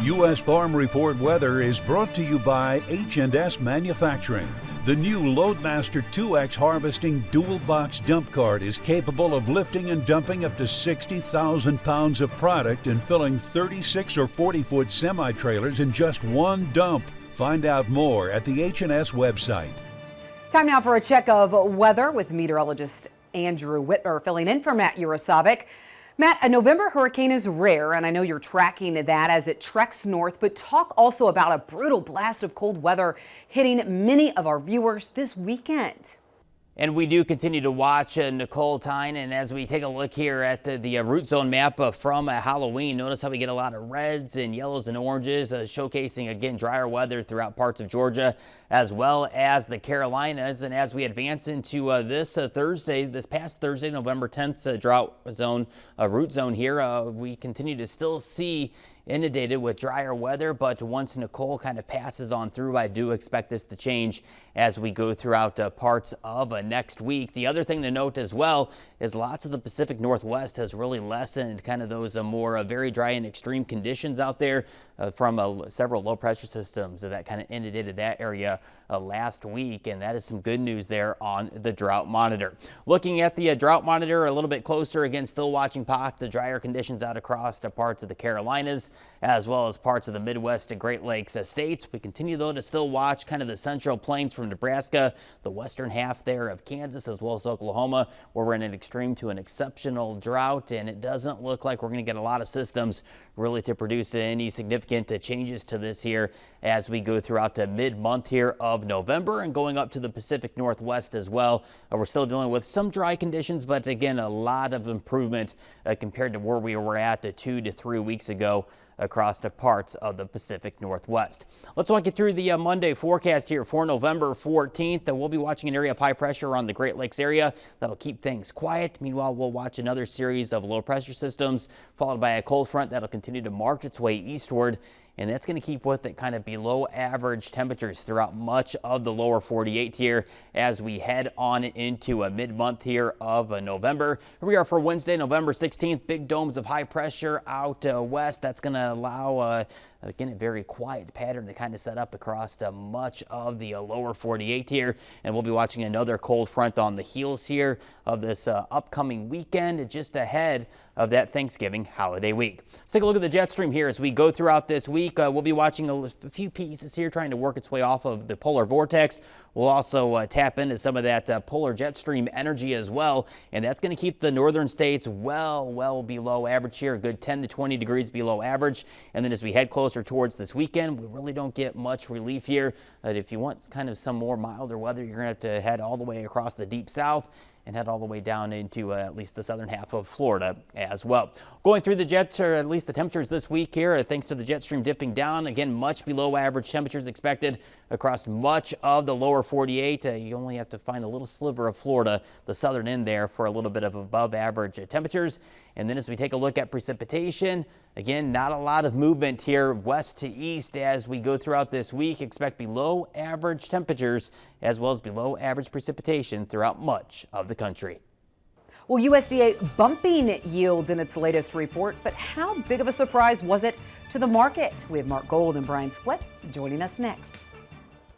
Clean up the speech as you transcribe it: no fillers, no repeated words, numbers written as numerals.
U.S. Farm Report weather is brought to you by H&S Manufacturing. The new Loadmaster 2X harvesting dual box dump cart is capable of lifting and dumping up to 60,000 pounds of product and filling 36 or 40-foot semi-trailers in just one dump. Find out more at the H&S website. Time now for a check of weather with meteorologist Andrew Whitmer filling in for Matt Urasovic. Matt, a November hurricane is rare, and I know you're tracking that as it treks north, but talk also about a brutal blast of cold weather hitting many of our viewers this weekend. And we do continue to watch Nicole Tyne, and as we take a look here at the root zone map from Halloween, notice how we get a lot of reds and yellows and oranges, showcasing again drier weather throughout parts of Georgia as well as the Carolinas. And as we advance into this past Thursday, November 10th, drought zone, root zone here, we continue to still see inundated with drier weather, but once Nicole kind of passes on through, I do expect this to change as we go throughout parts of next week. The other thing to note as well is lots of the Pacific Northwest has really lessened kind of those more very dry and extreme conditions out there from several low pressure systems that kind of inundated that area last week, and that is some good news there on the drought monitor. Looking at the drought monitor a little bit closer, again still watching pockets of drier conditions out across the parts of the Carolinas as well as parts of the Midwest and Great Lakes states. We continue though to still watch kind of the central plains from Nebraska, the western half there of Kansas, as well as Oklahoma, where we're in an extreme to an exceptional drought, and it doesn't look like we're going to get a lot of systems really to produce any significant changes to this here as we go throughout the mid-month here of November and going up to the Pacific Northwest as well. We're still dealing with some dry conditions, but again, a lot of improvement compared to where we were at 2 to 3 weeks ago across the parts of the Pacific Northwest. Let's walk you through the Monday forecast here for November 14th. We'll be watching an area of high pressure around the Great Lakes area that'll keep things quiet. Meanwhile, we'll watch another series of low pressure systems followed by a cold front that'll continue to march its way eastward. And that's going to keep with it kind of below average temperatures throughout much of the lower 48 here as we head on into a mid-month here of November. Here we are for Wednesday, November 16th. Big domes of high pressure out west. That's going to allow again, a very quiet pattern to kind of set up across much of the lower 48 here. And we'll be watching another cold front on the heels here of this upcoming weekend, just ahead of that Thanksgiving holiday week. Let's take a look at the jet stream here as we go throughout this week. We'll be watching a few pieces here trying to work its way off of the polar vortex. We'll also tap into some of that polar jet stream energy as well, and that's going to keep the northern states well below average here, a good 10 to 20 degrees below average. And then as we head closer towards this weekend, we really don't get much relief here. If you want kind of some more milder weather, you're going to have to head all the way across the deep south and head all the way down into at least the southern half of Florida as well. Going through the jets, or at least the temperatures this week here, thanks to the jet stream dipping down, again, much below average temperatures expected across much of the lower 48. You only have to find a little sliver of Florida, the southern end there, for a little bit of above average temperatures. And then as we take a look at precipitation, again, not a lot of movement here west to east as we go throughout this week. Expect below average temperatures as well as below average precipitation throughout much of the country. Well, USDA bumping yields in its latest report, but how big of a surprise was it to the market? We have Mark Gold and Brian Split joining us next.